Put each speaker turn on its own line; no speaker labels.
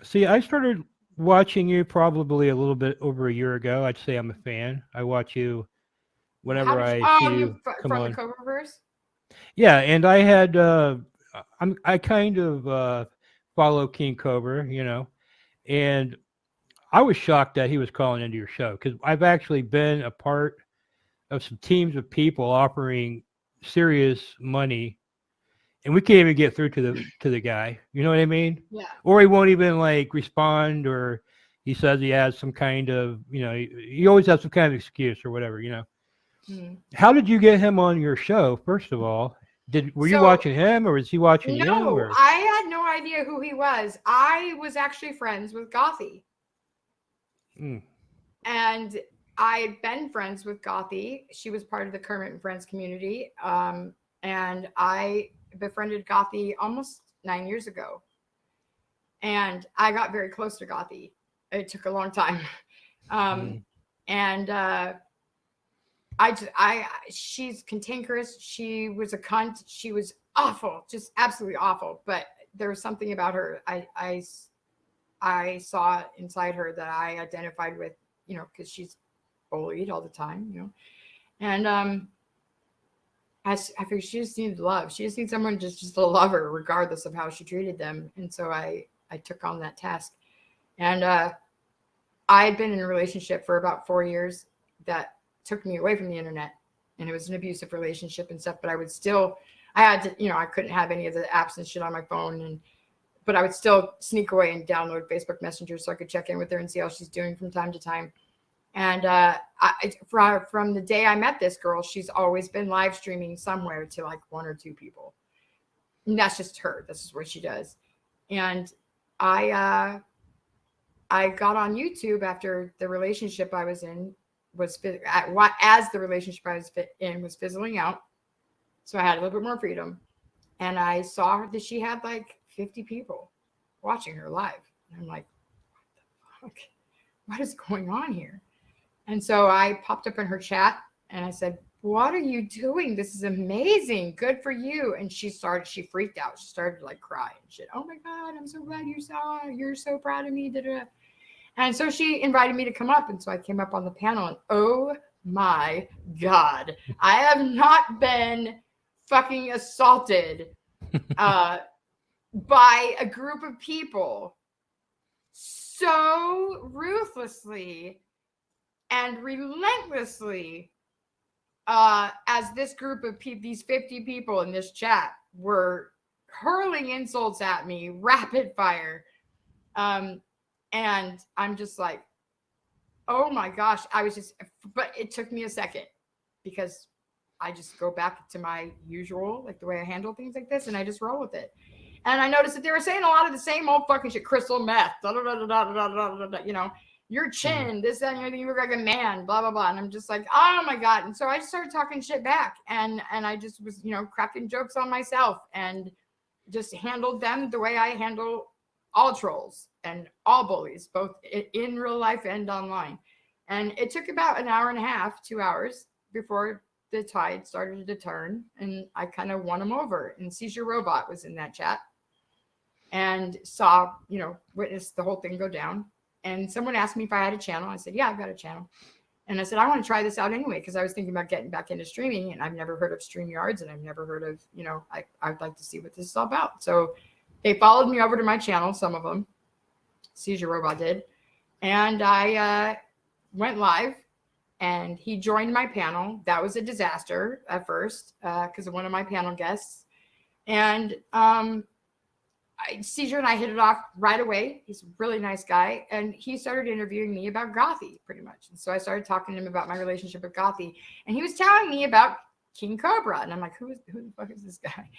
See, I started watching you probably a little bit over a year ago. I'd say I'm a fan. I watch you
How
whenever
did you?
I
Oh,
see you come
from the
on.
Coververse?
Yeah, and I had I kind of follow King Cobra, and I was shocked that he was calling into your show because I've actually been a part of some teams of people offering serious money, and we can't even get through to the guy. You know what I mean?
Yeah.
Or he won't even like respond, or he says he has some kind of, he always has some kind of excuse or whatever.
Hmm.
How did you get him on your show? First of all, were you
So
watching him, or was he watching you?
no,
Or
I had no idea who he was. I was actually friends with GOTHIE,
mm,
and I had been friends with GOTHIE. She was part of the Kermit and Friends community, and I befriended GOTHIE almost 9 years ago, and I got very close to GOTHIE. It took a long time, um,
mm,
and she's cantankerous. She was a cunt. She was awful, just absolutely awful. But there was something about her. I saw inside her that I identified with, because she's bullied all the time, and I figured she just needed love. She just needs someone just to love her, regardless of how she treated them. And so I took on that task, and I had been in a relationship for about 4 years that took me away from the internet, and it was an abusive relationship and stuff. But I had to, I couldn't have any of the apps and shit on my phone, but I would still sneak away and download Facebook Messenger so I could check in with her and see how she's doing from time to time. And from the day I met this girl, she's always been live streaming somewhere to like one or two people. And that's just her. This is what she does. And I I got on YouTube after the relationship I was in as the relationship I was in was fizzling out. So I had a little bit more freedom, and I saw that she had like 50 people watching her live. And I'm like, what the fuck? What is going on here? And so I popped up in her chat and I said, "What are you doing? This is amazing. Good for you." And she freaked out. She started to like cry and shit. "Oh my God, I'm so glad you saw. You're so proud of me." Da-da. And so she invited me to come up. And so I came up on the panel, and oh my God, I have not been fucking assaulted uh, by a group of people so ruthlessly and relentlessly as this group of these 50 people in this chat were hurling insults at me rapid fire. And I'm just like, oh my gosh, but it took me a second because I just go back to my usual, like the way I handle things like this, and I just roll with it. And I noticed that they were saying a lot of the same old fucking shit, crystal meth, your
mm.
chin, this, that, and you look like a man, blah, blah, blah. And I'm just like, oh my God. And so I just started talking shit back. And I just was, cracking jokes on myself and just handled them the way I handle all trolls and all bullies, both in real life and online. And it took about an hour and a half, 2 hours before the tide started to turn, and I kind of won them over. And Seizure Robot was in that chat and saw, witnessed the whole thing go down. And someone asked me if I had a channel. I said, yeah, I've got a channel. And I said, I want to try this out anyway, because I was thinking about getting back into streaming, and I've never heard of StreamYards, and I've never heard of, I'd like to see what this is all about. So they followed me over to my channel, some of them. Seizure Robot did. And I went live, and he joined my panel. That was a disaster at first because of one of my panel guests. And Seizure and I hit it off right away. He's a really nice guy. And he started interviewing me about GOTHIE pretty much. And so I started talking to him about my relationship with GOTHIE. And he was telling me about King Cobra. And I'm like, who the fuck is this guy?